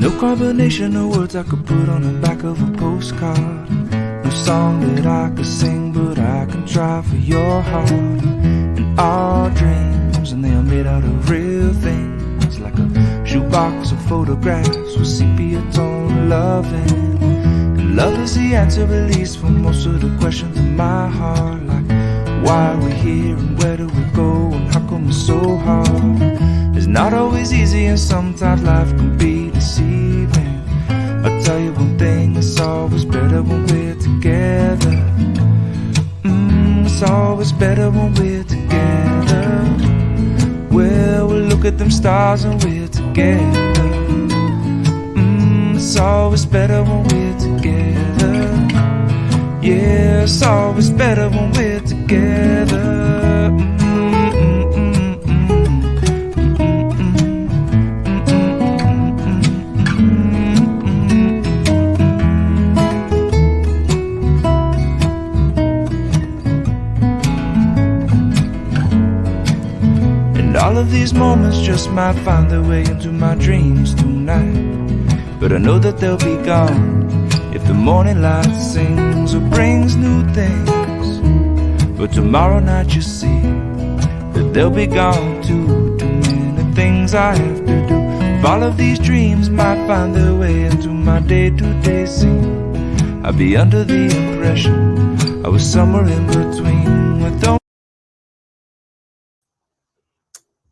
No combination of words I could put on the back of a postcard. No song that I could sing, but I can try for your heart. And our dreams, and they are made out of real things, like a shoebox of photographs with sepia tone loving. And love is the answer, at least, for most of the questions in my heart, like why are we here and where do we go and how come it's so hard. It's not always easy and sometimes life can be deceiving. I'll tell you one thing, it's always better when we're together. It's always better when we're together. Well, we'll look at them stars and we're together. It's always better when we're together. Yeah, it's always better when we're together. All of these moments just might find their way into my dreams tonight, but I know that they'll be gone if the morning light sings or brings new things. But tomorrow night you see that they'll be gone too. Too many things I have to do. If all of these dreams might find their way into my day-to-day scene, I'd be under the impression I was somewhere in between with those.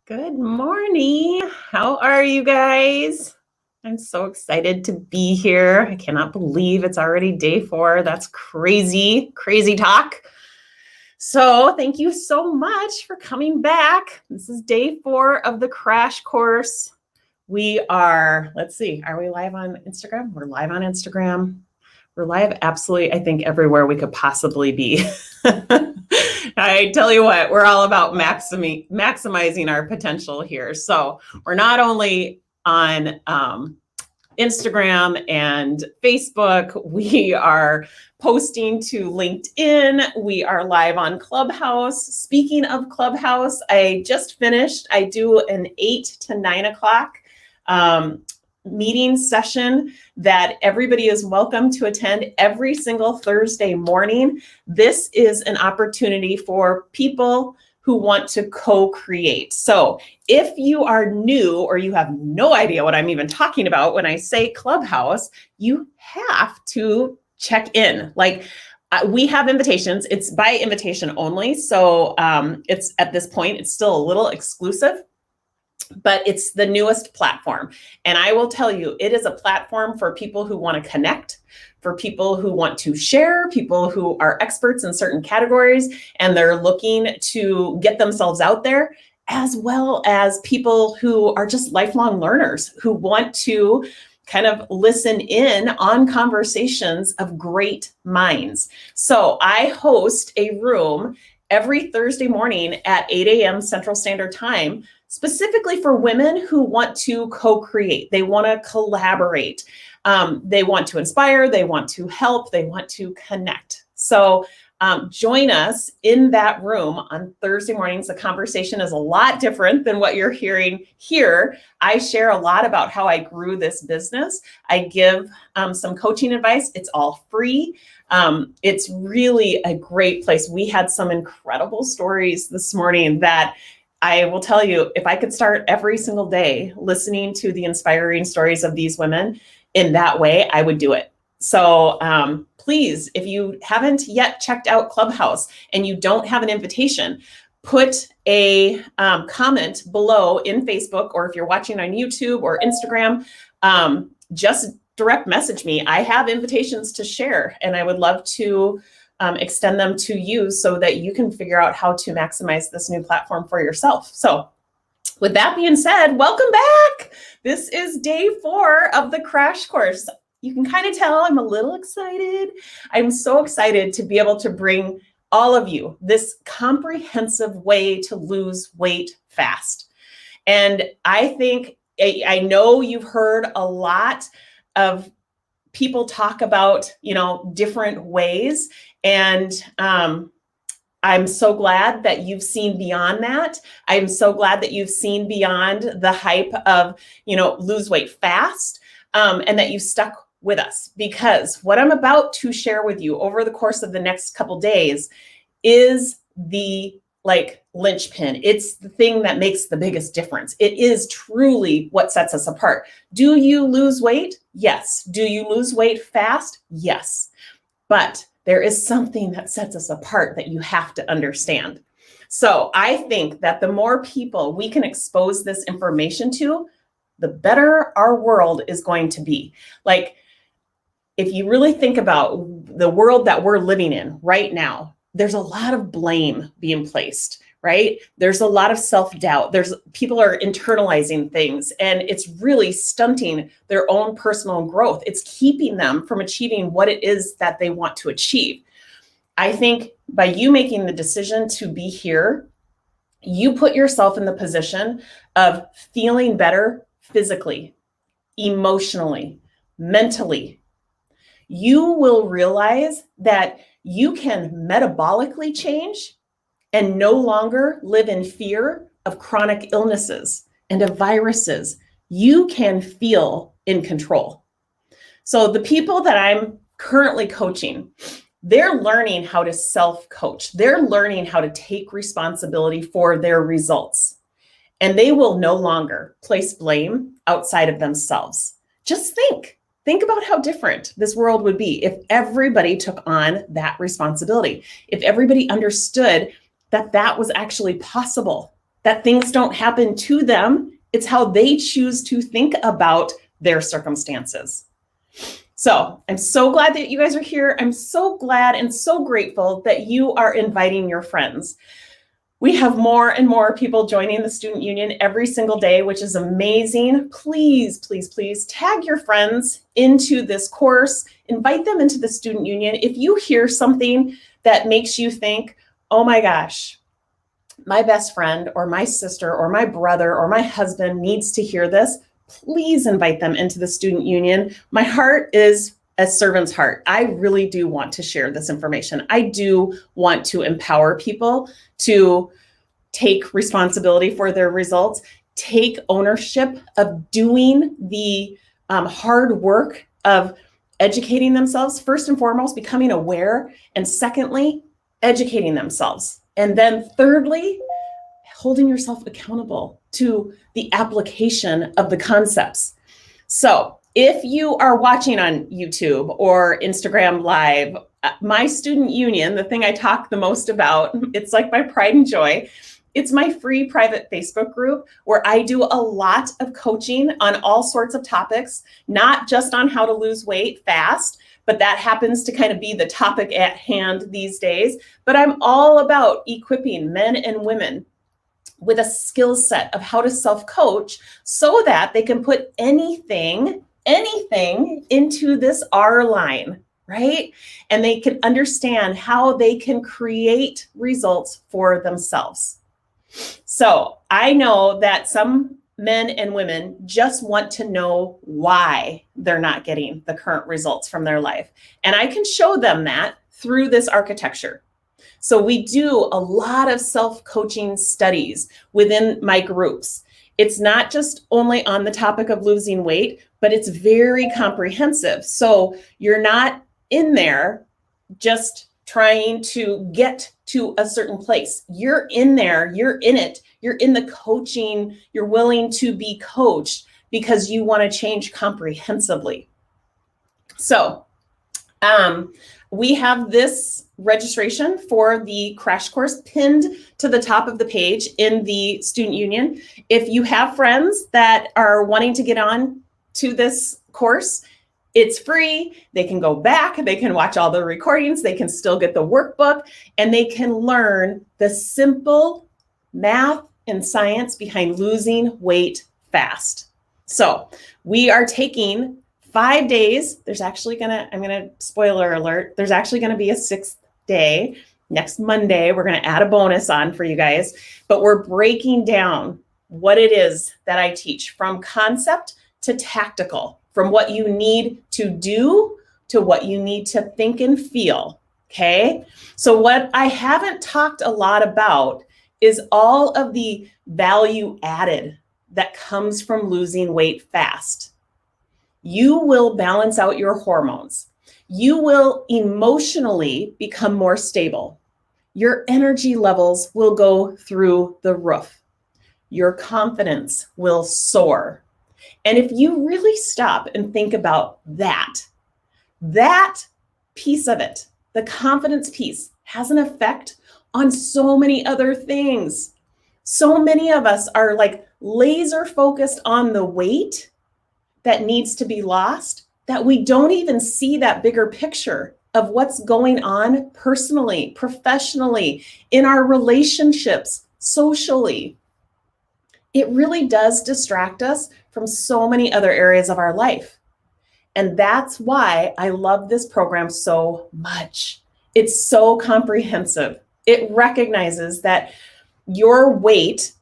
Good morning. How are you guys? I'm so excited to be here. I cannot believe it's already day 4. That's crazy, crazy talk. So thank you so much for coming back. This is day 4 of the crash course. We are, let's see, are we live on Instagram? We're live on Instagram. We're live absolutely, I think, everywhere we could possibly be. I tell you what, we're all about maximizing our potential here. So we're not only on Instagram and Facebook, we are posting to LinkedIn. We are live on Clubhouse. Speaking of Clubhouse, I just finished. I do an 8 to 9 o'clock meeting session that everybody is welcome to attend every single Thursday morning. This is an opportunity for people who want to co-create. So if you are new or you have no idea what I'm even talking about when I say Clubhouse, you have to check in. Like we have invitations. It's by invitation only. So it's at this point, it's still a little exclusive, but it's the newest platform. And I will tell you, it is a platform for people who want to connect, for people who want to share, people who are experts in certain categories, and they're looking to get themselves out there, as well as people who are just lifelong learners who want to kind of listen in on conversations of great minds. So I host a room every Thursday morning at 8 a.m. Central Standard Time, specifically for women who want to co-create. They want to collaborate. They want to inspire. They want to help. They want to connect. So join us in that room on Thursday mornings. The conversation is a lot different than what you're hearing here. I share a lot about how I grew this business. I give some coaching advice. It's all free. It's really a great place. We had some incredible stories this morning that I will tell you, if I could start every single day listening to the inspiring stories of these women in that way, I would do it. So please, if you haven't yet checked out Clubhouse and you don't have an invitation, put a comment below in Facebook, or if you're watching on YouTube or Instagram, just direct message me. I have invitations to share, and I would love to extend them to you so that you can figure out how to maximize this new platform for yourself. So with that being said, welcome back. This is day 4 of the crash course. You can kind of tell I'm a little excited. I'm so excited to be able to bring all of you this comprehensive way to lose weight fast. And I think, I know you've heard a lot of people talk about, different ways. And I'm so glad that you've seen beyond that. I'm so glad that you've seen beyond the hype of, lose weight fast. and that you stuck with us, because what I'm about to share with you over the course of the next couple days is the linchpin. It's the thing that makes the biggest difference. It is truly what sets us apart. Do you lose weight? Yes. Do you lose weight fast? Yes. But there is something that sets us apart that you have to understand. So I think that the more people we can expose this information to, the better our world is going to be. If you really think about the world that we're living in right now, there's a lot of blame being placed, right? There's a lot of self-doubt. People are internalizing things, and it's really stunting their own personal growth. It's keeping them from achieving what it is that they want to achieve. I think by you making the decision to be here, you put yourself in the position of feeling better physically, emotionally, mentally. You will realize that you can metabolically change and no longer live in fear of chronic illnesses and of viruses. You can feel in control. So the people that I'm currently coaching, they're learning how to self-coach. They're learning how to take responsibility for their results. And they will no longer place blame outside of themselves. Just think about how different this world would be if everybody took on that responsibility. If everybody understood that that was actually possible, that things don't happen to them. It's how they choose to think about their circumstances. So I'm so glad that you guys are here. I'm so glad and so grateful that you are inviting your friends. We have more and more people joining the Student Union every single day, which is amazing. Please, please, please tag your friends into this course. Invite them into the Student Union. If you hear something that makes you think, oh my gosh, my best friend or my sister or my brother or my husband needs to hear this, please invite them into the Student Union. My heart is a servant's heart. I really do want to share this information. I do want to empower people to take responsibility for their results, take ownership of doing the hard work of educating themselves, first and foremost, becoming aware, and secondly, educating themselves. And then thirdly, holding yourself accountable to the application of the concepts. So if you are watching on YouTube or Instagram Live, my Student Union, the thing I talk the most about, it's like my pride and joy. It's my free private Facebook group where I do a lot of coaching on all sorts of topics, not just on how to lose weight fast, but that happens to kind of be the topic at hand these days. But I'm all about equipping men and women with a skill set of how to self-coach so that they can put anything into this R line, right? And they can understand how they can create results for themselves. So I know that some men and women just want to know why they're not getting the current results from their life. And I can show them that through this architecture. So we do a lot of self-coaching studies within my groups. It's not just only on the topic of losing weight, but it's very comprehensive. So you're not in there just trying to get to a certain place. You're in there, you're in it, you're in the coaching, you're willing to be coached because you want to change comprehensively. So we have this registration for the crash course pinned to the top of the page in the Student Union. If you have friends that are wanting to get on to this course, it's free. They can go back, they can watch all the recordings, they can still get the workbook, and they can learn the simple math and science behind losing weight fast. So we are taking 5 days. There's actually spoiler alert, there's actually gonna be a 6th day. Next Monday, we're gonna add a bonus on for you guys, but we're breaking down what it is that I teach from concept to tactical, from what you need to do to what you need to think and feel, okay? So what I haven't talked a lot about is all of the value added that comes from losing weight fast. You will balance out your hormones. You will emotionally become more stable. Your energy levels will go through the roof. Your confidence will soar. And if you really stop and think about that piece of it, the confidence piece, has an effect on so many other things. So many of us are like laser focused on the weight that needs to be lost that we don't even see that bigger picture of what's going on personally, professionally, in our relationships, socially. It really does distract us from so many other areas of our life. And that's why I love this program so much. It's so comprehensive. It recognizes that your weight,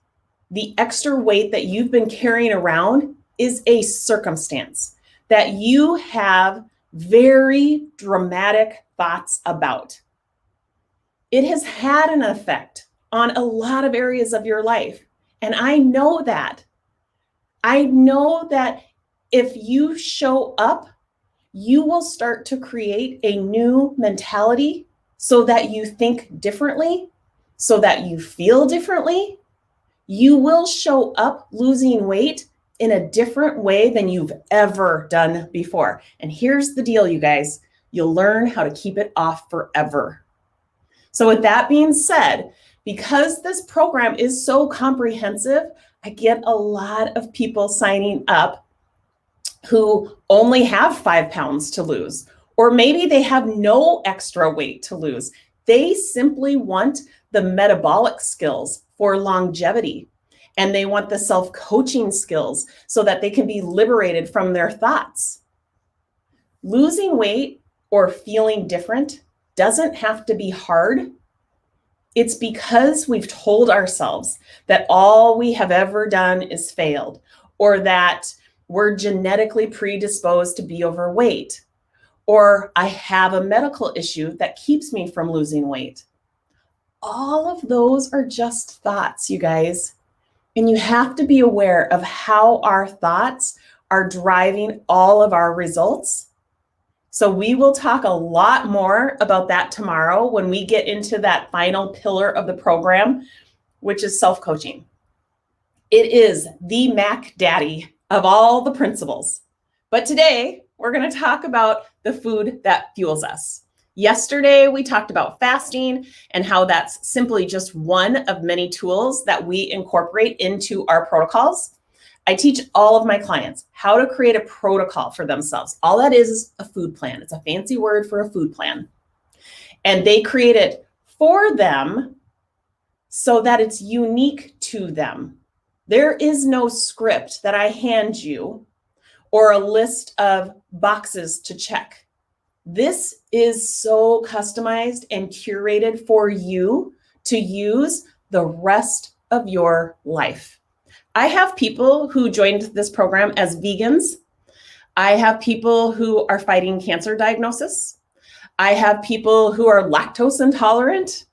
the extra weight that you've been carrying around, is a circumstance that you have very dramatic thoughts about. It has had an effect on a lot of areas of your life. And I know that. I know that if you show up, you will start to create a new mentality so that you think differently, so that you feel differently. You will show up losing weight in a different way than you've ever done before. And here's the deal, you guys. You'll learn how to keep it off forever. So with that being said, because this program is so comprehensive, I get a lot of people signing up who only have 5 pounds to lose, or maybe they have no extra weight to lose. They simply want the metabolic skills for longevity, and they want the self-coaching skills so that they can be liberated from their thoughts. Losing weight or feeling different doesn't have to be hard. It's because we've told ourselves that all we have ever done is failed, or that we're genetically predisposed to be overweight, or I have a medical issue that keeps me from losing weight. All of those are just thoughts, you guys. And you have to be aware of how our thoughts are driving all of our results. So we will talk a lot more about that tomorrow when we get into that final pillar of the program, which is self-coaching. It is the Mac Daddy of all the principles. But today, we're going to talk about the food that fuels us. Yesterday, we talked about fasting and how that's simply just one of many tools that we incorporate into our protocols. I teach all of my clients how to create a protocol for themselves. All that is a food plan. It's a fancy word for a food plan. And they create it for them so that it's unique to them. There is no script that I hand you or a list of boxes to check. This is so customized and curated for you to use the rest of your life. I have people who joined this program as vegans. I have people who are fighting cancer diagnosis. I have people who are lactose intolerant.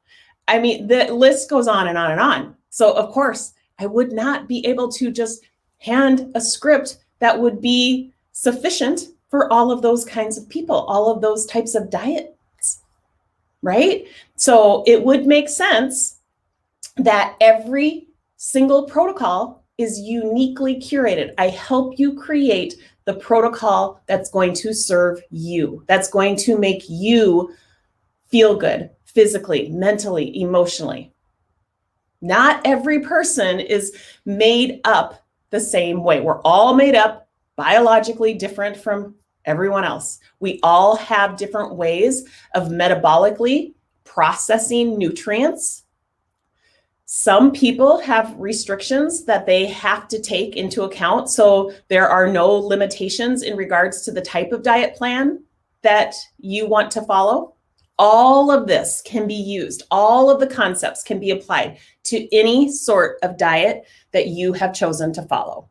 I mean, the list goes on and on and on. So of course, I would not be able to just hand a script that would be sufficient for all of those kinds of people, all of those types of diets, right? So it would make sense that every single protocol is uniquely curated. I help you create the protocol that's going to serve you, that's going to make you feel good physically, mentally, emotionally. Not every person is made up the same way. We're all made up biologically different from everyone else. We all have different ways of metabolically processing nutrients. Some people have restrictions that they have to take into account. So there are no limitations in regards to the type of diet plan that you want to follow. All of this can be used. All of the concepts can be applied to any sort of diet that you have chosen to follow.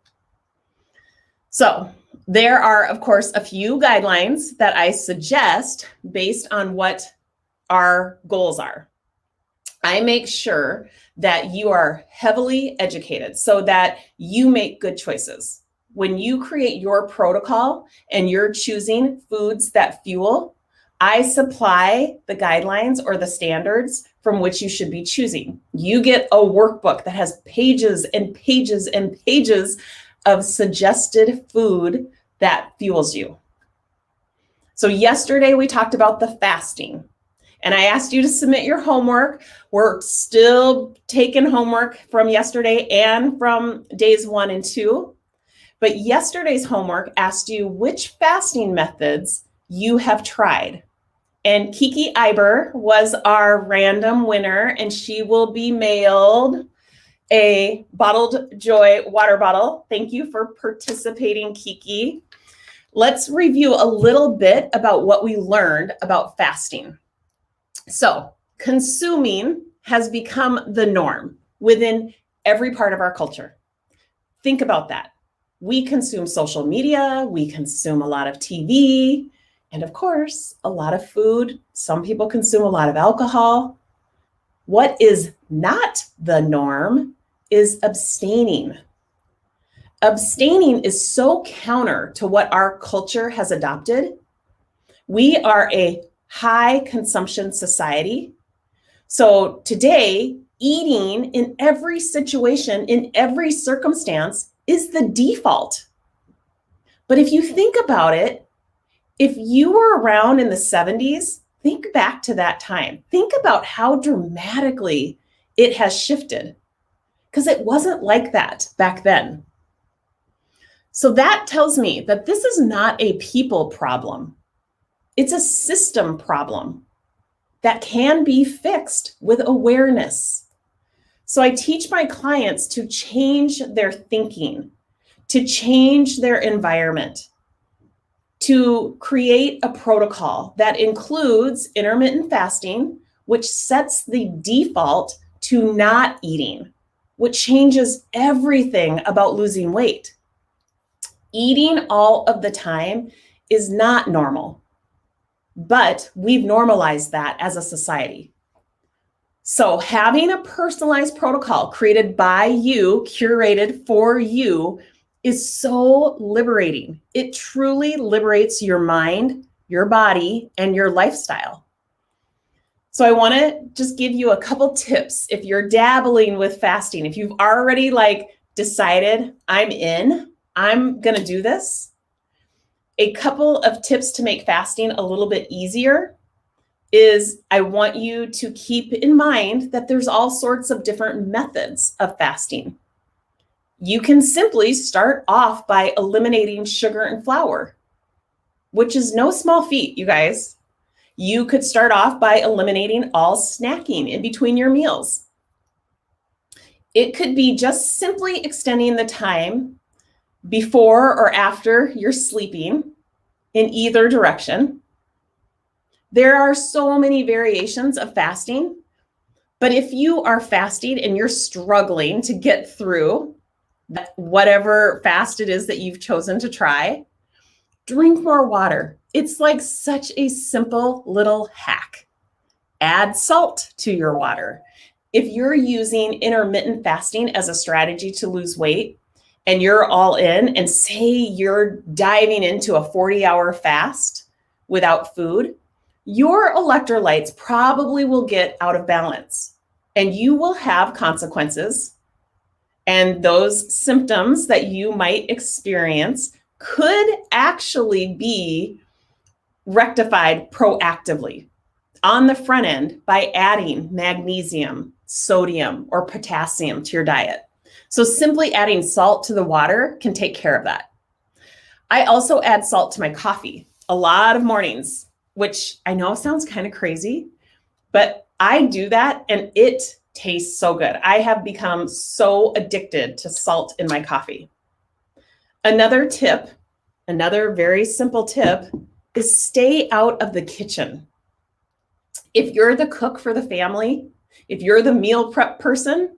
So there are, of course, a few guidelines that I suggest based on what our goals are. I make sure that you are heavily educated so that you make good choices. when you create your protocol and you're choosing foods that fuel, I supply the guidelines or the standards from which you should be choosing. You get a workbook that has pages and pages and pages of suggested food that fuels you. So yesterday we talked about the fasting, and I asked you to submit your homework. We're still taking homework from yesterday and from days 1 and 2. But yesterday's homework asked you which fasting methods you have tried. And Kiki Iber was our random winner, and she will be mailed a Bottled Joy water bottle. Thank you for participating, Kiki. Let's review a little bit about what we learned about fasting. So, consuming has become the norm within every part of our culture. Think about that. We consume social media, we consume a lot of TV, and of course, a lot of food. Some people consume a lot of alcohol. What is not the norm is abstaining. Abstaining is so counter to what our culture has adopted. We are a high consumption society. So today, eating in every situation, in every circumstance, is the default. But if you think about it, if you were around in the 70s, think back to that time. Think about how dramatically it has shifted, because it wasn't like that back then. So that tells me that this is not a people problem. It's a system problem that can be fixed with awareness. So I teach my clients to change their thinking, to change their environment, to create a protocol that includes intermittent fasting, which sets the default to not eating, which changes everything about losing weight. Eating all of the time is not normal, but we've normalized that as a society. So having a personalized protocol created by you, curated for you, is so liberating. It truly liberates your mind, your body, and your lifestyle. So I want to just give you a couple tips if you're dabbling with fasting. If you've already decided I'm going to do this. A couple of tips to make fasting a little bit easier is I want you to keep in mind that there's all sorts of different methods of fasting. You can simply start off by eliminating sugar and flour, which is no small feat, you guys. You could start off by eliminating all snacking in between your meals. It could be just simply extending the time before or after you're sleeping in either direction. There are so many variations of fasting, but if you are fasting and you're struggling to get through whatever fast it is that you've chosen to try, drink more water. It's like such a simple little hack. Add salt to your water. If you're using intermittent fasting as a strategy to lose weight and you're all in, and say you're diving into a 40-hour fast without food, your electrolytes probably will get out of balance and you will have consequences. And those symptoms that you might experience could actually be rectified proactively on the front end by adding magnesium, sodium, or potassium to your diet. So simply adding salt to the water can take care of that. I also add salt to my coffee a lot of mornings, which I know sounds kind of crazy, but I do that and it tastes so good. I have become so addicted to salt in my coffee. Another very simple tip is stay out of the kitchen. If you're the cook for the family, if you're the meal prep person,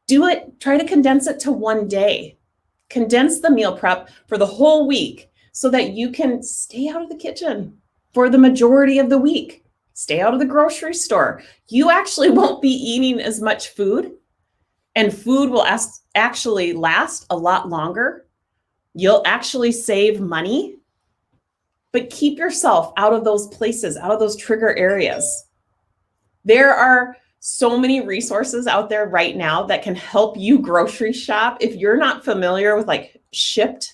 do it, try to condense it to one day. Condense the meal prep for the whole week so that you can stay out of the kitchen for the majority of the week. Stay out of the grocery store. You actually won't be eating as much food, and food will actually last a lot longer You'll actually save money, but keep yourself out of those places, out of those trigger areas. There are so many resources out there right now that can help you grocery shop. If you're not familiar with like Shipt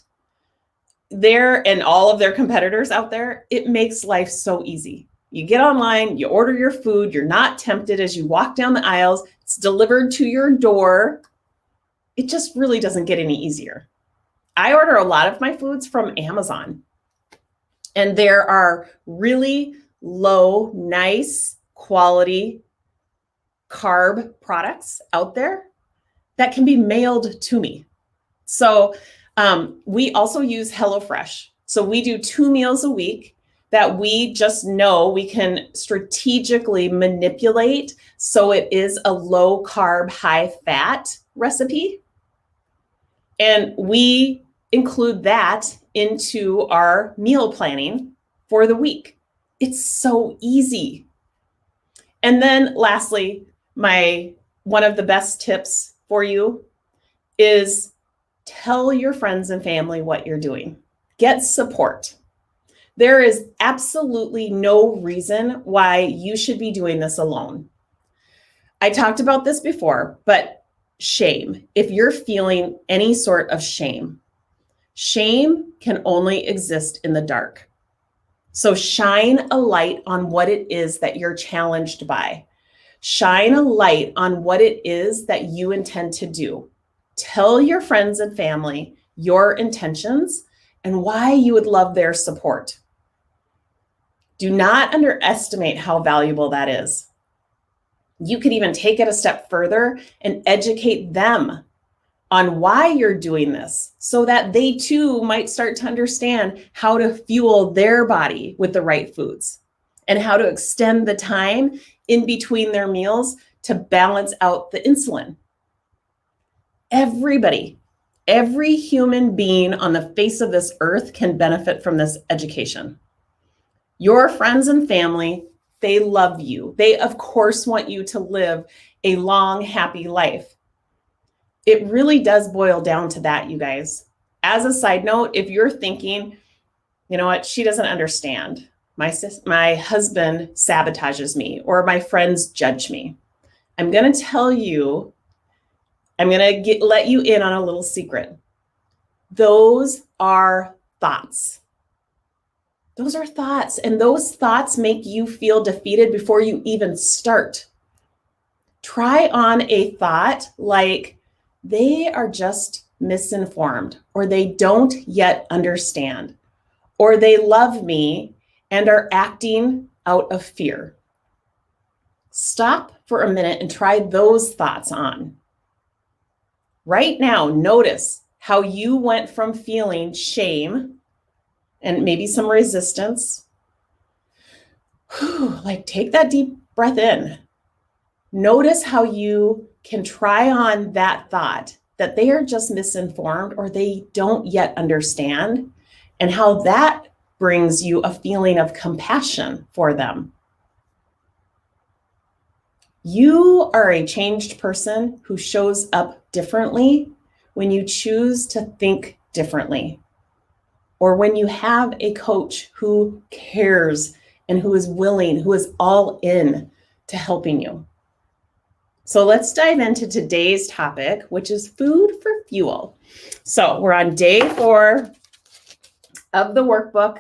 there and all of their competitors out there, it makes life so easy. You get online, you order your food, you're not tempted as you walk down the aisles, it's delivered to your door. It just really doesn't get any easier. I order a lot of my foods from Amazon, and there are really low, nice quality carb products out there that can be mailed to me. So we also use HelloFresh. So we do 2 meals a week that we just know we can strategically manipulate so it is a low carb, high fat recipe. And we include that into our meal planning for the week. It's so easy. And then lastly, one of the best tips for you is tell your friends and family what you're doing. Get support. There is absolutely no reason why you should be doing this alone. I talked about this before, but shame. If you're feeling any sort of shame can only exist in the dark. So shine a light on what it is that you're challenged by. Shine a light on what it is that you intend to do. Tell your friends and family your intentions and why you would love their support. Do not underestimate how valuable that is. You could even take it a step further and educate them on why you're doing this so that they too might start to understand how to fuel their body with the right foods and how to extend the time in between their meals to balance out the insulin. Everybody, every human being on the face of this earth can benefit from this education. Your friends and family, they love you. They, of course, want you to live a long, happy life. It really does boil down to that, you guys. As a side note, if you're thinking, you know what, she doesn't understand. My husband sabotages me or my friends judge me. I'm going to tell you, let you in on a little secret. Those are thoughts. Those are thoughts, and those thoughts make you feel defeated before you even start. Try on a thought like, they are just misinformed, or they don't yet understand, or they love me and are acting out of fear. Stop for a minute and try those thoughts on. Right now, notice how you went from feeling shame and maybe some resistance. Like, take that deep breath in. Notice how you can try on that thought that they are just misinformed or they don't yet understand, and how that brings you a feeling of compassion for them. You are a changed person who shows up differently when you choose to think differently, or when you have a coach who cares and who is willing, who is all in to helping you. So let's dive into today's topic, which is food for fuel. So we're on day 4 of the workbook.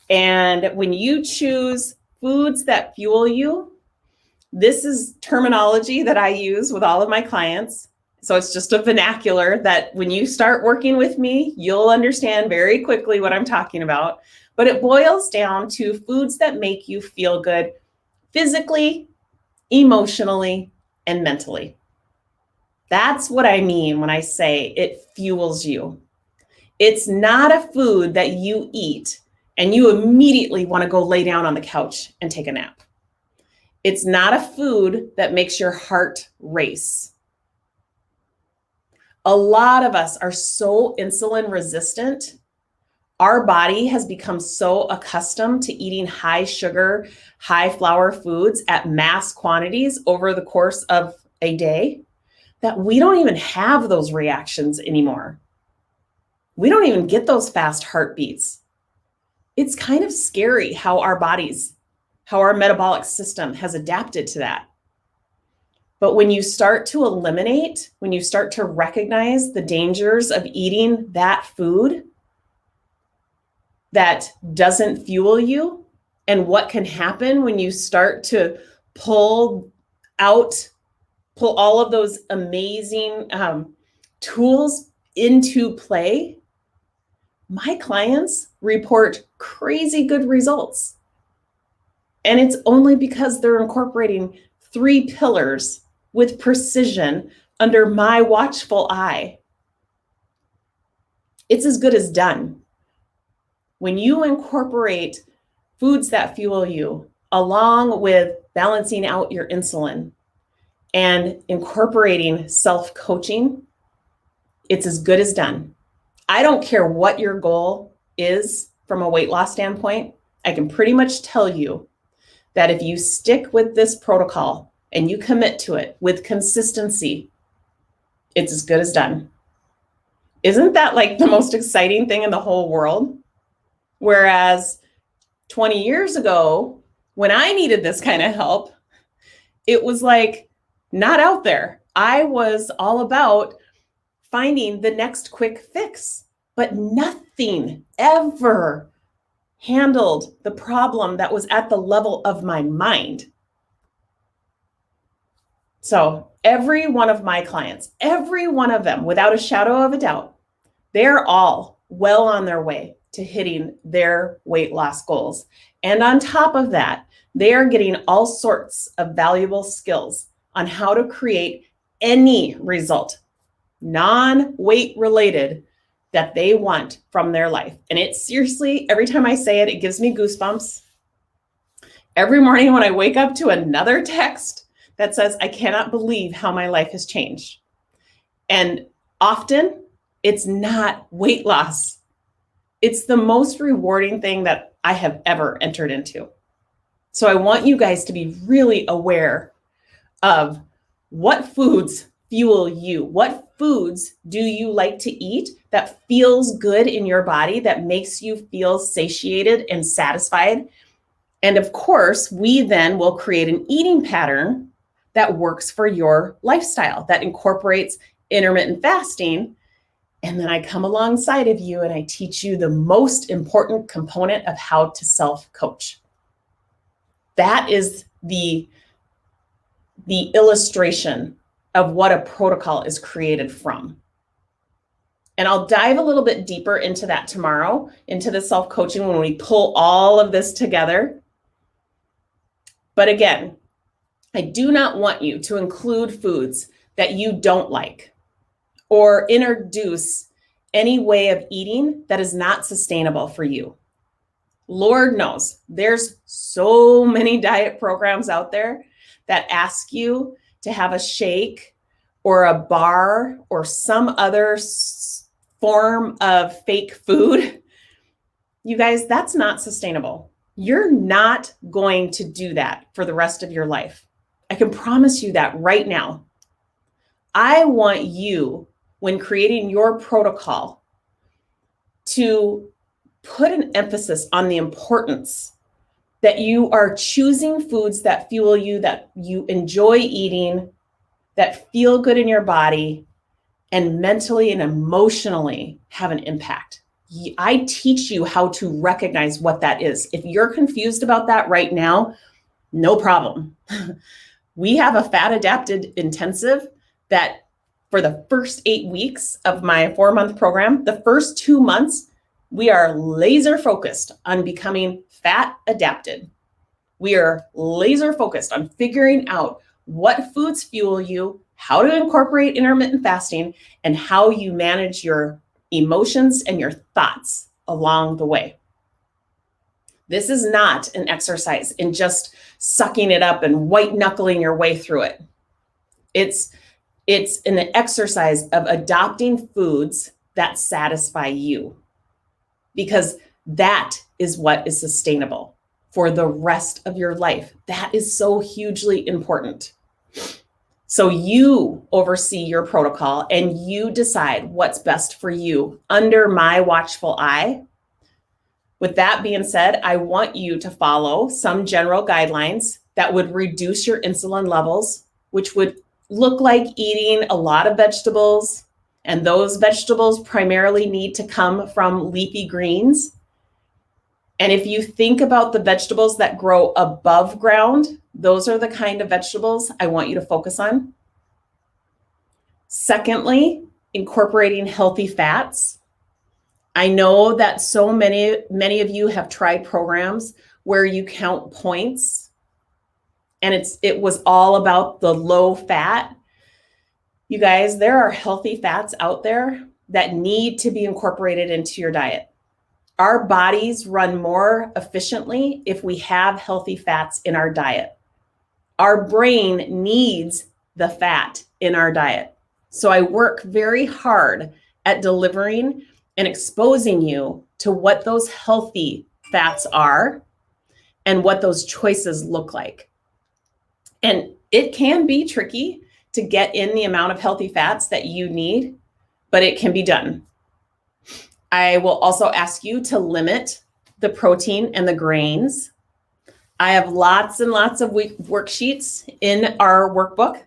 And when you choose foods that fuel you, this is terminology that I use with all of my clients. So it's just a vernacular that when you start working with me, you'll understand very quickly what I'm talking about. But it boils down to foods that make you feel good physically, emotionally, and mentally. That's what I mean when I say it fuels you. It's not a food that you eat and you immediately want to go lay down on the couch and take a nap. It's not a food that makes your heart race. A lot of us are so insulin resistant. Our body has become so accustomed to eating high sugar, high flour foods at mass quantities over the course of a day that we don't even have those reactions anymore. we don't even get those fast heartbeats. It's kind of scary how our bodies, how our metabolic system has adapted to that. But when you start to eliminate, when you start to recognize the dangers of eating that food that doesn't fuel you, and what can happen when you start to pull all of those amazing tools into play, my clients report crazy good results. And it's only because they're incorporating 3 pillars with precision under my watchful eye. It's as good as done. When you incorporate foods that fuel you, along with balancing out your insulin and incorporating self-coaching, it's as good as done. I don't care what your goal is from a weight loss standpoint. I can pretty much tell you that if you stick with this protocol and you commit to it with consistency, it's as good as done. Isn't that like the most exciting thing in the whole world? Whereas 20 years ago, when I needed this kind of help, it was like not out there. I was all about finding the next quick fix, but nothing ever handled the problem that was at the level of my mind. So every one of my clients, every one of them, without a shadow of a doubt, they're all well on their way to hitting their weight loss goals. And on top of that, they are getting all sorts of valuable skills on how to create any result, non-weight related, that they want from their life. And it seriously, every time I say it, it gives me goosebumps. Every morning when I wake up to another text that says, I cannot believe how my life has changed. And often it's not weight loss. It's the most rewarding thing that I have ever entered into. So I want you guys to be really aware of what foods fuel you. What foods do you like to eat that feels good in your body, that makes you feel satiated and satisfied? And of course, we then will create an eating pattern that works for your lifestyle, that incorporates intermittent fasting. And then I come alongside of you and I teach you the most important component of how to self-coach. That is the illustration of what a protocol is created from. And I'll dive a little bit deeper into that tomorrow, into the self-coaching when we pull all of this together. But again, I do not want you to include foods that you don't like or introduce any way of eating that is not sustainable for you. Lord knows there's so many diet programs out there that ask you to have a shake or a bar or some other form of fake food. You guys, that's not sustainable. You're not going to do that for the rest of your life. I can promise you that right now. I want you, when creating your protocol, to put an emphasis on the importance that you are choosing foods that fuel you, that you enjoy eating, that feel good in your body, and mentally and emotionally have an impact. I teach you how to recognize what that is. If you're confused about that right now, no problem. We have a fat adapted intensive that for the first 8 weeks of my 4-month program, the first 2 months, we are laser focused on becoming fat adapted. We are laser focused on figuring out what foods fuel you, how to incorporate intermittent fasting, and how you manage your emotions and your thoughts along the way. This is not an exercise in just sucking it up and white knuckling your way through it. It's an exercise of adopting foods that satisfy you, because that is what is sustainable for the rest of your life. That is so hugely important. So you oversee your protocol and you decide what's best for you under my watchful eye. With that being said, I want you to follow some general guidelines that would reduce your insulin levels, which would look like eating a lot of vegetables. And those vegetables primarily need to come from leafy greens. And if you think about the vegetables that grow above ground, those are the kind of vegetables I want you to focus on. Secondly, incorporating healthy fats. I know that so many of you have tried programs where you count points and it was all about the low fat. You guys, there are healthy fats out there that need to be incorporated into your diet. Our bodies run more efficiently if we have healthy fats in our diet. Our brain needs the fat in our diet. So I work very hard at delivering and exposing you to what those healthy fats are and what those choices look like. And it can be tricky to get in the amount of healthy fats that you need, but it can be done. I will also ask you to limit the protein and the grains. I have lots and lots of worksheets in our workbook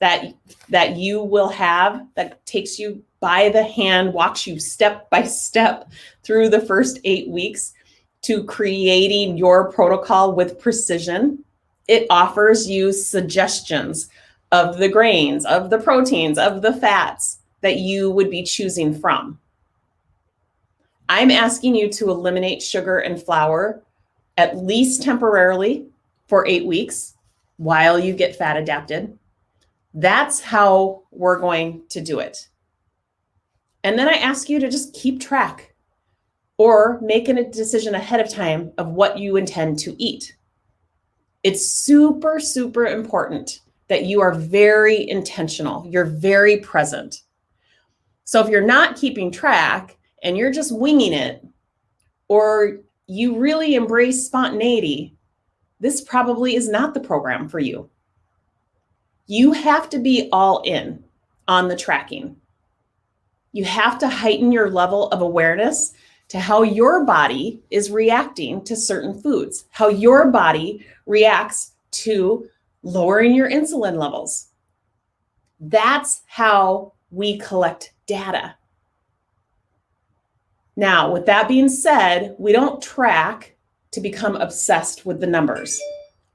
that you will have that takes you by the hand, walks you step by step through the first 8 weeks to creating your protocol with precision. It offers you suggestions of the grains, of the proteins, of the fats that you would be choosing from. I'm asking you to eliminate sugar and flour, at least temporarily, for 8 weeks while you get fat adapted. That's how we're going to do it. And then I ask you to just keep track or make a decision ahead of time of what you intend to eat. It's super, super important that you are very intentional. You're very present. So if you're not keeping track and you're just winging it, or you really embrace spontaneity, this probably is not the program for you. You have to be all in on the tracking. You have to heighten your level of awareness to how your body is reacting to certain foods, how your body reacts to lowering your insulin levels. That's how we collect data. Now, with that being said, we don't track to become obsessed with the numbers.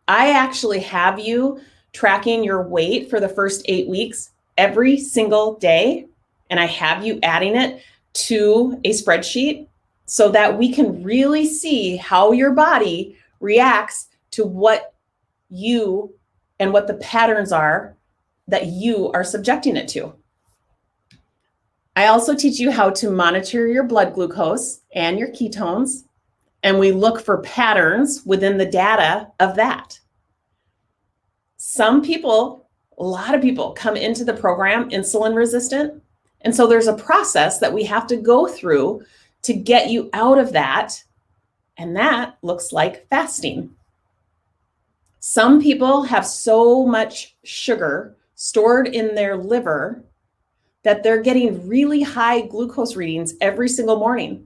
I actually have you tracking your weight for the first 8 weeks every single day, and I have you adding it to a spreadsheet so that we can really see how your body reacts to what you and what the patterns are that you are subjecting it to. I also teach you how to monitor your blood glucose and your ketones, and we look for patterns within the data of that. Some people, a lot of people come into the program insulin resistant, and so there's a process that we have to go through to get you out of that, and that looks like fasting. Some people have so much sugar stored in their liver that they're getting really high glucose readings every single morning.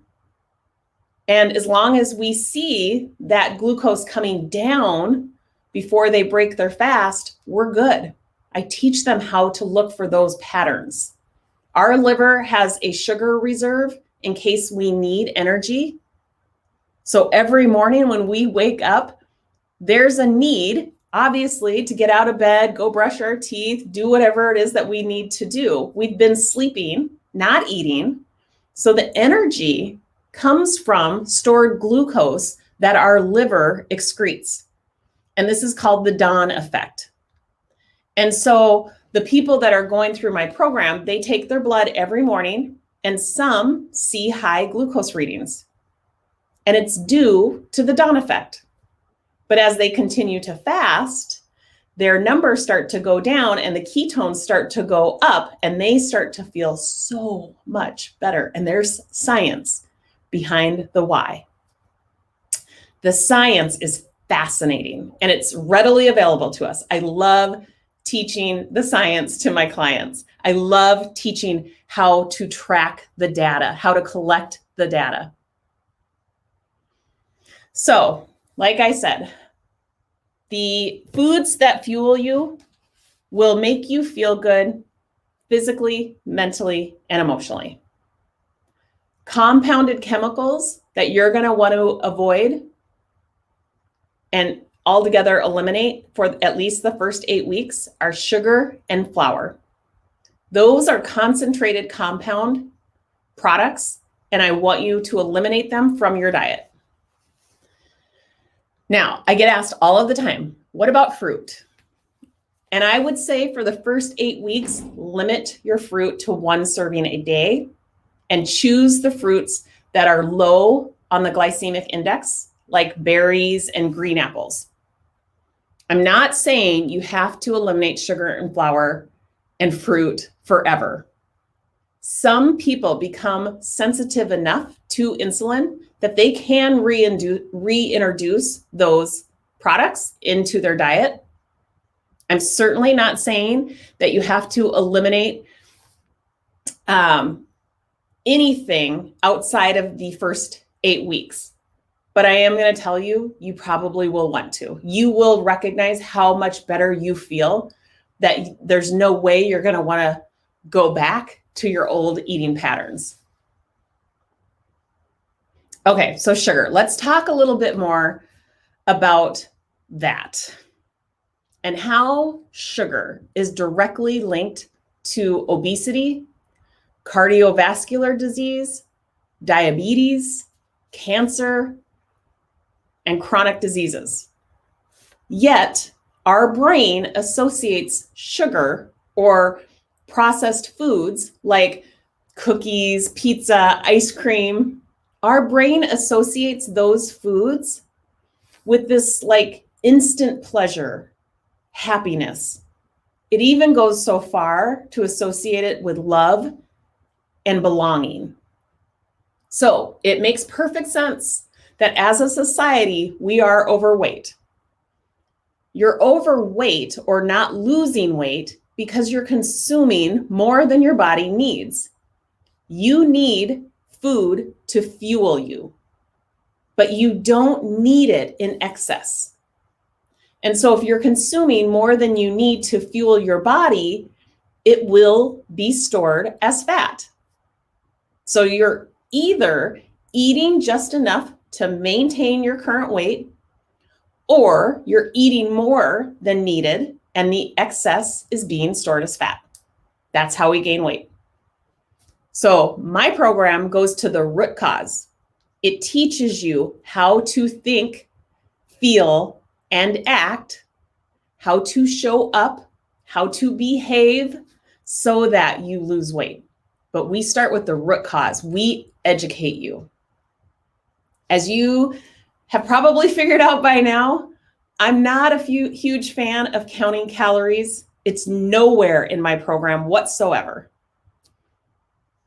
And as long as we see that glucose coming down before they break their fast, we're good. I teach them how to look for those patterns. Our liver has a sugar reserve in case we need energy. So every morning when we wake up, there's a need, obviously, to get out of bed, go brush our teeth, do whatever it is that we need to do. We've been sleeping, not eating. So the energy comes from stored glucose that our liver excretes. And this is called the dawn effect. And so the people that are going through my program, they take their blood every morning, and some see high glucose readings. And it's due to the dawn effect. But as they continue to fast, their numbers start to go down and the ketones start to go up, and they start to feel so much better. And there's science behind the why. The science is fascinating and it's readily available to us. I love teaching the science to my clients. I love teaching how to track the data, how to collect the data. So, like I said, the foods that fuel you will make you feel good physically, mentally, and emotionally. Compounded chemicals that you're going to want to avoid and altogether eliminate for at least the first 8 weeks are sugar and flour. Those are concentrated compound products, and I want you to eliminate them from your diet. Now, I get asked all of the time, what about fruit? And I would say for the first 8 weeks, limit your fruit to 1 serving a day and choose the fruits that are low on the glycemic index, like berries and green apples. I'm not saying you have to eliminate sugar and flour and fruit forever. Some people become sensitive enough to insulin that they can reintroduce those products into their diet. I'm certainly not saying that you have to eliminate anything outside of the first 8 weeks. But I am going to tell you, you probably will want to. You will recognize how much better you feel, that there's no way you're going to want to go back to your old eating patterns. Okay, so sugar. Let's talk a little bit more about that and how sugar is directly linked to obesity, cardiovascular disease, diabetes, cancer, and chronic diseases. Yet, our brain associates sugar or processed foods like cookies, pizza, ice cream. Our brain associates those foods with this like instant pleasure, happiness. It even goes so far to associate it with love and belonging. So it makes perfect sense that as a society, we are overweight. You're overweight or not losing weight because you're consuming more than your body needs. You need food to fuel you, but you don't need it in excess. And so if you're consuming more than you need to fuel your body, it will be stored as fat. So you're either eating just enough to maintain your current weight, or you're eating more than needed and the excess is being stored as fat. That's how we gain weight. So my program goes to the root cause. It teaches you how to think, feel, and act, how to show up, how to behave so that you lose weight. But we start with the root cause. We educate you. As you have probably figured out by now, I'm not a huge fan of counting calories. It's nowhere in my program whatsoever.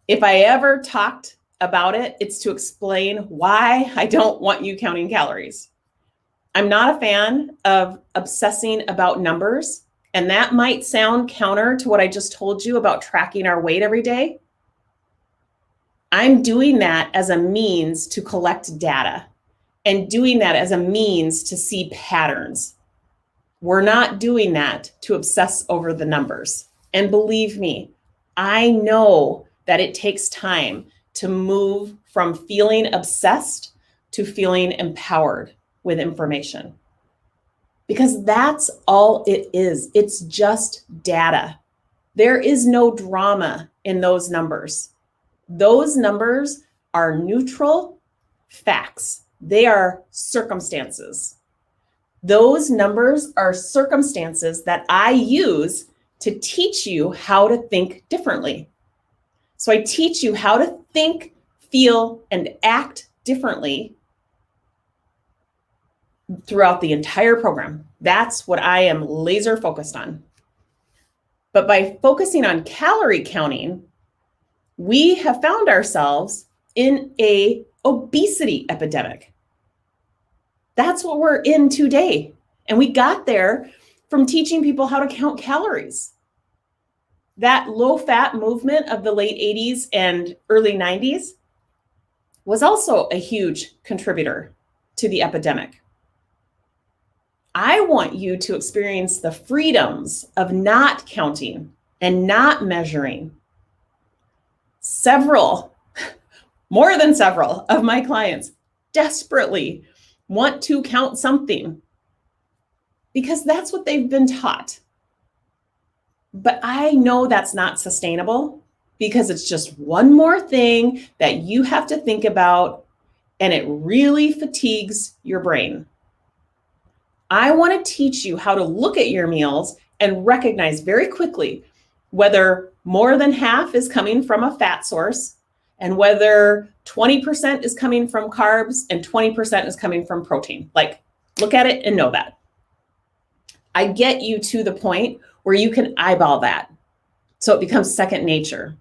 If I ever talked about it, it's to explain why I don't want you counting calories. I'm not a fan of obsessing about numbers, and that might sound counter to what I just told you about tracking our weight every day. I'm doing that as a means to collect data and doing that as a means to see patterns. We're not doing that to obsess over the numbers. And believe me, I know that it takes time to move from feeling obsessed to feeling empowered with information. Because that's all it is. It's just data. There is no drama in those numbers. Those numbers are neutral facts. They are circumstances. Those numbers are circumstances that I use to teach you how to think differently. So I teach you how to think, feel, and act differently throughout the entire program. That's what I am laser focused on. But by focusing on calorie counting, we have found ourselves in an obesity epidemic. That's what we're in today. And we got there from teaching people how to count calories. That low-fat movement of the late 80s and early 90s was also a huge contributor to the epidemic. I want you to experience the freedoms of not counting and not measuring. More than several of my clients desperately want to count something because that's what they've been taught. But I know that's not sustainable because it's just one more thing that you have to think about, and it really fatigues your brain. I want to teach you how to look at your meals and recognize very quickly whether more than half is coming from a fat source and whether 20% is coming from carbs and 20% is coming from protein. Like, look at it and know that. I get you to the point where you can eyeball that so it becomes second nature.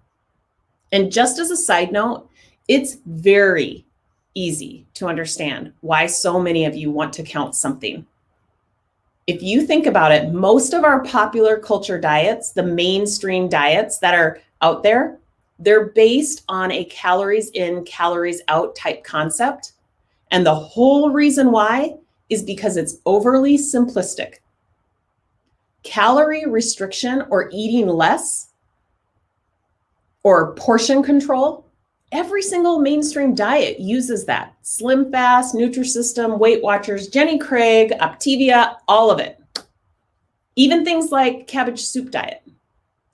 And just as a side note, it's very easy to understand why so many of you want to count something. If you think about it, most of our popular culture diets, the mainstream diets that are out there, they're based on a calories in, calories out type concept. And the whole reason why is because it's overly simplistic. Calorie restriction or eating less or portion control, every single mainstream diet uses that. Slim Fast, Nutrisystem, Weight Watchers, Jenny Craig, Optavia, all of it. Even things like cabbage soup diet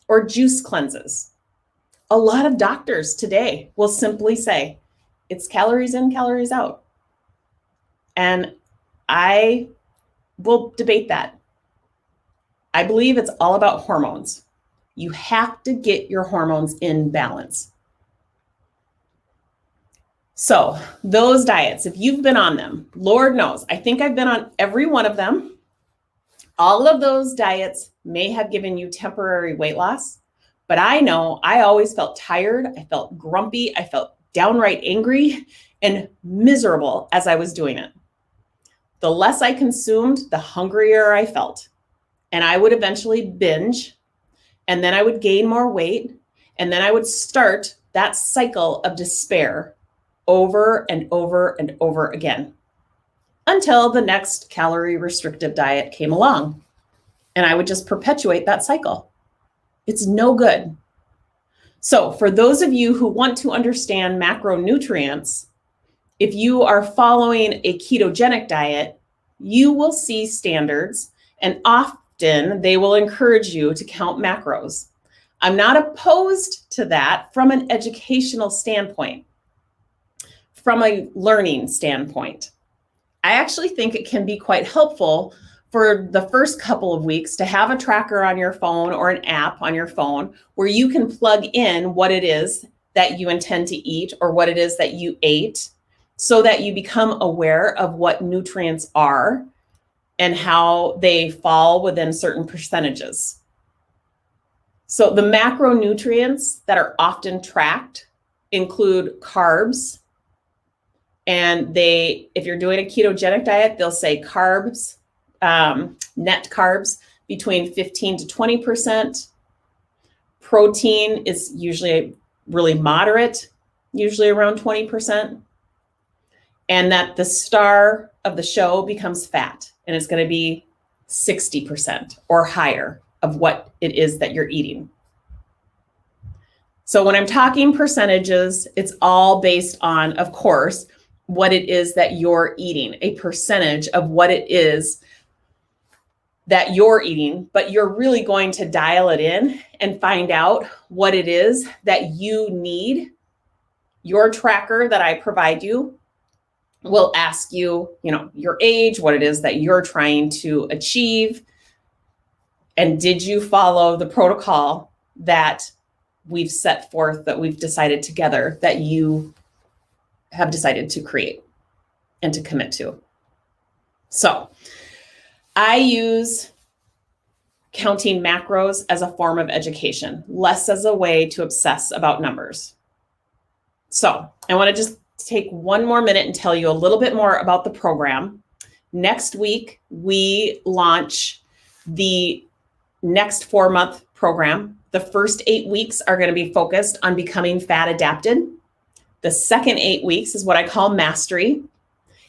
or juice cleanses. A lot of doctors today will simply say, it's calories in, calories out. And I will debate that. I believe it's all about hormones. You have to get your hormones in balance. So those diets, if you've been on them, Lord knows, I think I've been on every one of them. All of those diets may have given you temporary weight loss, but I know I always felt tired. I felt grumpy. I felt downright angry and miserable as I was doing it. The less I consumed, the hungrier I felt. And I would eventually binge, and then I would gain more weight, and then I would start that cycle of despair over and over and over again until the next calorie restrictive diet came along. And I would just perpetuate that cycle. It's no good. So for those of you who want to understand macronutrients, if you are following a ketogenic diet, you will see standards, and often they will encourage you to count macros. I'm not opposed to that from an educational standpoint, from a learning standpoint. I actually think it can be quite helpful for the first couple of weeks to have a tracker on your phone or an app on your phone where you can plug in what it is that you intend to eat or what it is that you ate so that you become aware of what nutrients are and how they fall within certain percentages. So the macronutrients that are often tracked include carbs. And if you're doing a ketogenic diet, they'll say carbs, net carbs between 15 to 20%. Protein is usually really moderate, usually around 20%. And that the star of the show becomes fat. And it's going to be 60% or higher of what it is that you're eating. So when I'm talking percentages, it's all based on, of course, what it is that you're eating, a percentage of what it is that you're eating, but you're really going to dial it in and find out what it is that you need. Your tracker that I provide you will ask you, your age, what it is that you're trying to achieve, and did you follow the protocol that we've set forth, that we've decided together, that you have decided to create and to commit to. So I use counting macros as a form of education, less as a way to obsess about numbers. So I want to just take one more minute and tell you a little bit more about the program. Next week, we launch The next 4-month program, the first 8 weeks are going to be focused on becoming fat adapted. The second 8 weeks is what I call mastery.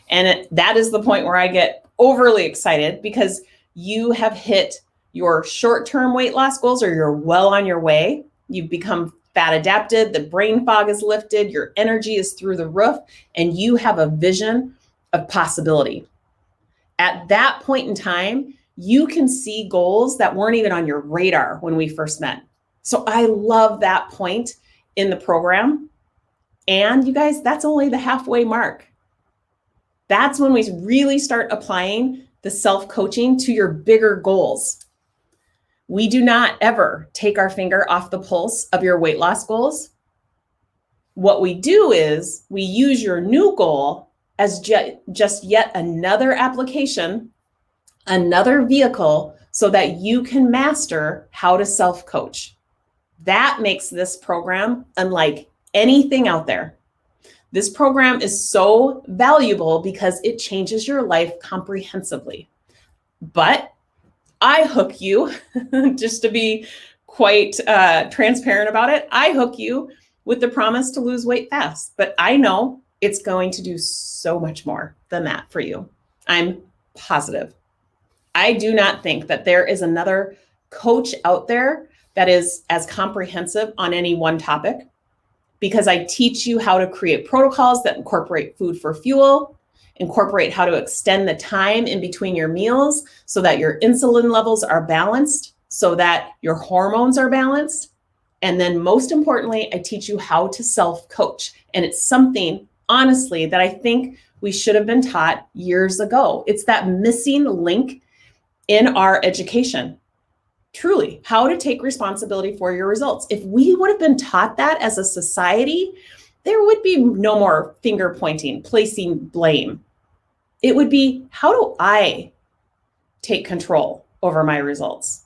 And that is the point where I get overly excited because you have hit your short-term weight loss goals, or you're well on your way. You've become fat adapted, the brain fog is lifted, your energy is through the roof, and you have a vision of possibility. At that point in time, you can see goals that weren't even on your radar when we first met. So I love that point in the program. And you guys, that's only the halfway mark. That's when we really start applying the self-coaching to your bigger goals. We do not ever take our finger off the pulse of your weight loss goals. What we do is we use your new goal as just yet another application, another vehicle, so that you can master how to self-coach. That makes this program unlike anything out there. This program is so valuable because it changes your life comprehensively. But I hook you, just to be quite transparent about it, I hook you with the promise to lose weight fast. But I know it's going to do so much more than that for you. I'm positive. I do not think that there is another coach out there that is as comprehensive on any one topic, because I teach you how to create protocols that incorporate food for fuel, incorporate how to extend the time in between your meals so that your insulin levels are balanced, so that your hormones are balanced. And then most importantly, I teach you how to self-coach. And it's something, honestly, that I think we should have been taught years ago. It's that missing link in our education. Truly, how to take responsibility for your results. If we would have been taught that as a society, there would be no more finger pointing, placing blame. It would be, how do I take control over my results?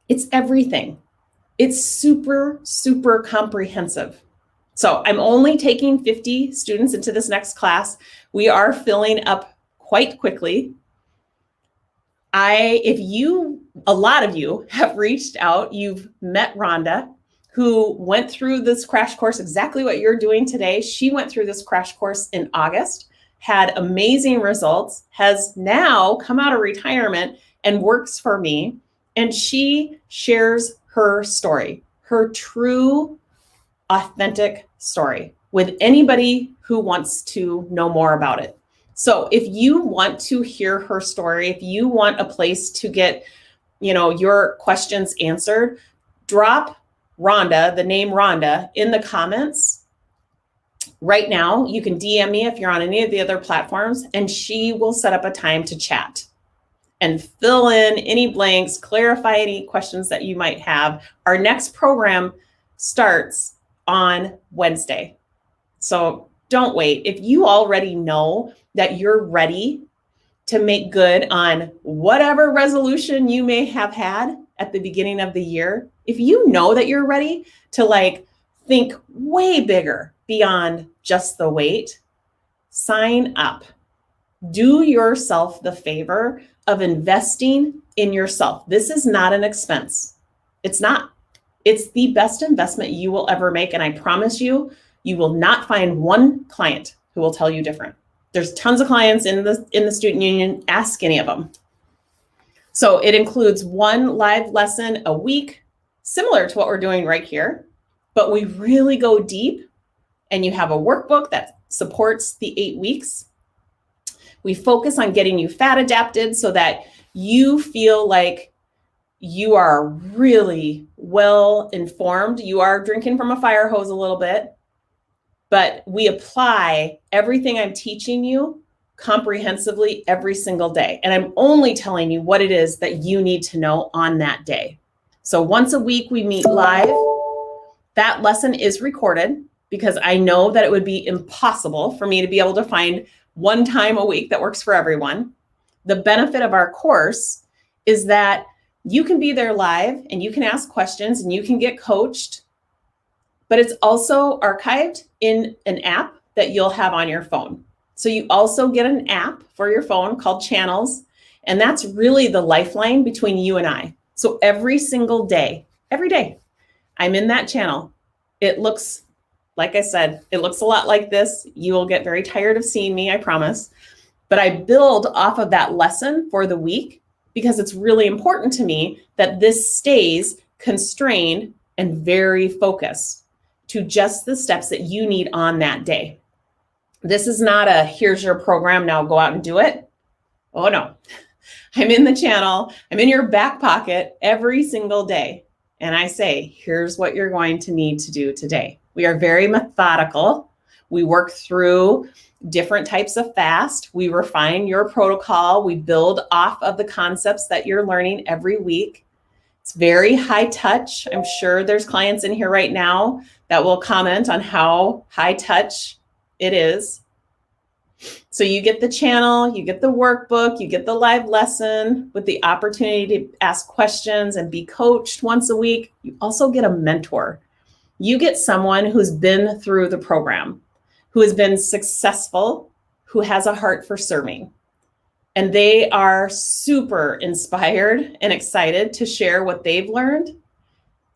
It's everything. It's super, super comprehensive. So I'm only taking 50 students into this next class. We are filling up quite quickly. A lot of you have reached out, you've met Rhonda, who went through this crash course, exactly what you're doing today. She went through this crash course in August, had amazing results, has now come out of retirement and works for me. And she shares her story, her true, authentic story, with anybody who wants to know more about it. So if you want to hear her story, if you want a place to get, your questions answered, drop Rhonda, the name Rhonda, in the comments right now. You can DM me if you're on any of the other platforms, and she will set up a time to chat and fill in any blanks, clarify any questions that you might have. Our next program starts on Wednesday. So don't wait. If you already know that you're ready to make good on whatever resolution you may have had at the beginning of the year, if you know that you're ready to think way bigger beyond just the weight, sign up. Do yourself the favor of investing in yourself. This is not an expense. It's not. It's the best investment you will ever make. And I promise you, you will not find one client who will tell you different. There's tons of clients in the student union. Ask any of them. So it includes one live lesson a week, similar to what we're doing right here, but we really go deep, and you have a workbook that supports the 8 weeks. We focus on getting you fat adapted so that you feel like you are really well informed. You are drinking from a fire hose a little bit, but we apply everything I'm teaching you comprehensively every single day. And I'm only telling you what it is that you need to know on that day. So once a week we meet live. That lesson is recorded because I know that it would be impossible for me to be able to find one time a week that works for everyone. The benefit of our course is that you can be there live and you can ask questions and you can get coached, but it's also archived in an app that you'll have on your phone. So you also get an app for your phone called Channels, And that's really the lifeline between you and I. So every single day, every day, I'm in that channel. It looks, like I said, it looks a lot like this. You will get very tired of seeing me, I promise. But I build off of that lesson for the week because it's really important to me that this stays constrained and very focused to just the steps that you need on that day. This is not a here's your program, now go out and do it. Oh no, I'm in the channel, I'm in your back pocket every single day. And I say, here's what you're going to need to do today. We are very methodical. We work through different types of fast. We refine your protocol. We build off of the concepts that you're learning every week. It's very high touch. I'm sure there's clients in here right now that will comment on how high touch it is. So you get the channel, you get the workbook, you get the live lesson with the opportunity to ask questions and be coached once a week. You also get a mentor. You get someone who's been through the program, who has been successful, who has a heart for serving. And they are super inspired and excited to share what they've learned.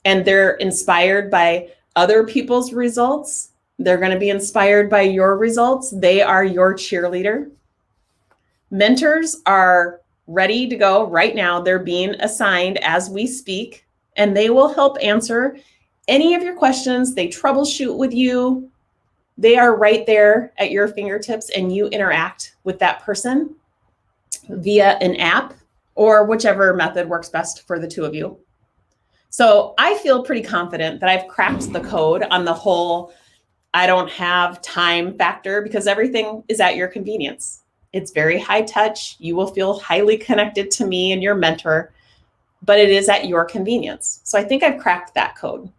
And they're inspired by other people's results. They're going to be inspired by your results. They are your cheerleader. Mentors are ready to go right now. They're being assigned as we speak, and they will help answer any of your questions. They troubleshoot with you. They are right there at your fingertips, and you interact with that person via an app or whichever method works best for the two of you. So I feel pretty confident that I've cracked the code on the whole I don't have time factor because everything is at your convenience. It's very high touch. You will feel highly connected to me and your mentor, but it is at your convenience. So I think I've cracked that code.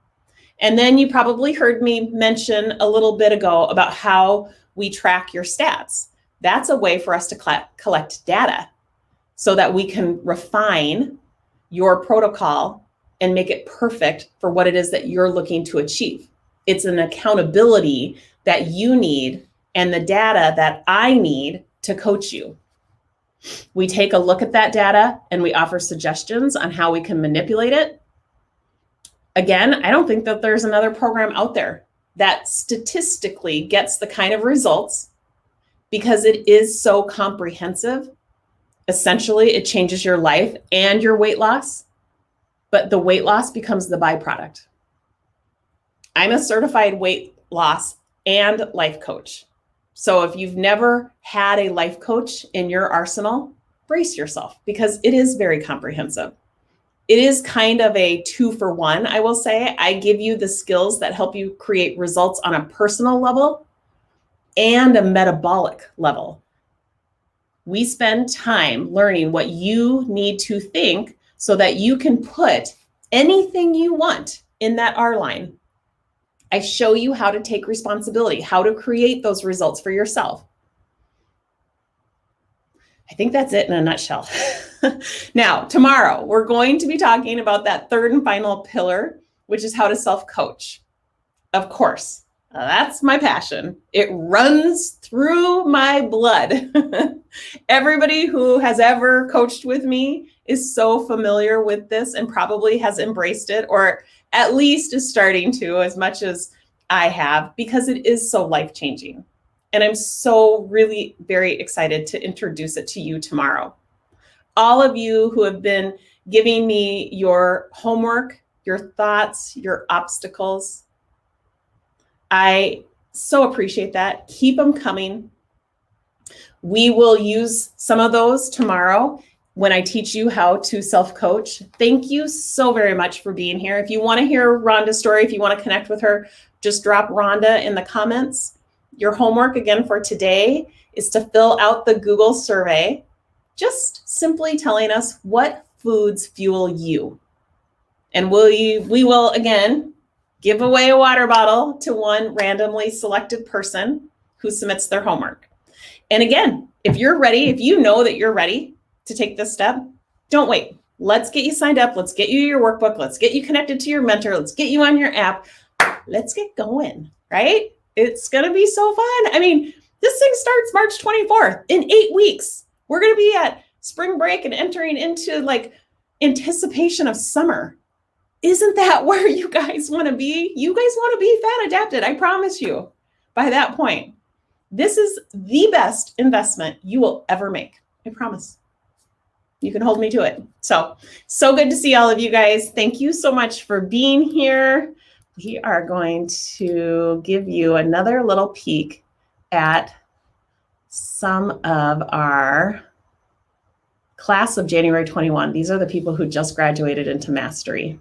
And then you probably heard me mention a little bit ago about how we track your stats. That's a way for us to collect data so that we can refine your protocol and make it perfect for what it is that you're looking to achieve. It's an accountability that you need and the data that I need to coach you. We take a look at that data and we offer suggestions on how we can manipulate it. Again, I don't think that there's another program out there that statistically gets the kind of results because it is so comprehensive. Essentially, it changes your life and your weight loss, but the weight loss becomes the byproduct. I'm a certified weight loss and life coach. So if you've never had a life coach in your arsenal, brace yourself because it is very comprehensive. It is kind of a 2-for-1, I will say. I give you the skills that help you create results on a personal level and a metabolic level. We spend time learning what you need to think so that you can put anything you want in that R line. I show you how to take responsibility, how to create those results for yourself. I think that's it in a nutshell. Now, tomorrow, we're going to be talking about that third and final pillar, which is how to self-coach. Of course, that's my passion. It runs through my blood. Everybody who has ever coached with me is so familiar with this and probably has embraced it, or at least is starting to, as much as I have, because it is so life-changing. And I'm so really very excited to introduce it to you tomorrow. All of you who have been giving me your homework, your thoughts, your obstacles, I so appreciate that. Keep them coming. We will use some of those tomorrow when I teach you how to self-coach. Thank you so very much for being here. If you want to hear Rhonda's story, if you want to connect with her, just drop Rhonda in the comments. Your homework again for today is to fill out the Google survey, just simply telling us what foods fuel you. And we will again give away a water bottle to one randomly selected person who submits their homework. And again, if you're ready, if you know that you're ready to take this step, don't wait. Let's get you signed up. Let's get you your workbook. Let's get you connected to your mentor. Let's get you on your app. Let's get going, right? It's going to be so fun. I mean, this thing starts March 24th. In 8 weeks, we're going to be at spring break and entering into like anticipation of summer. Isn't that where you guys want to be? You guys want to be fat adapted. I promise you by that point. This is the best investment you will ever make. I promise. You can hold me to it. So good to see all of you guys. Thank you so much for being here. We are going to give you another little peek at some of our class of January 21. These are the people who just graduated into mastery.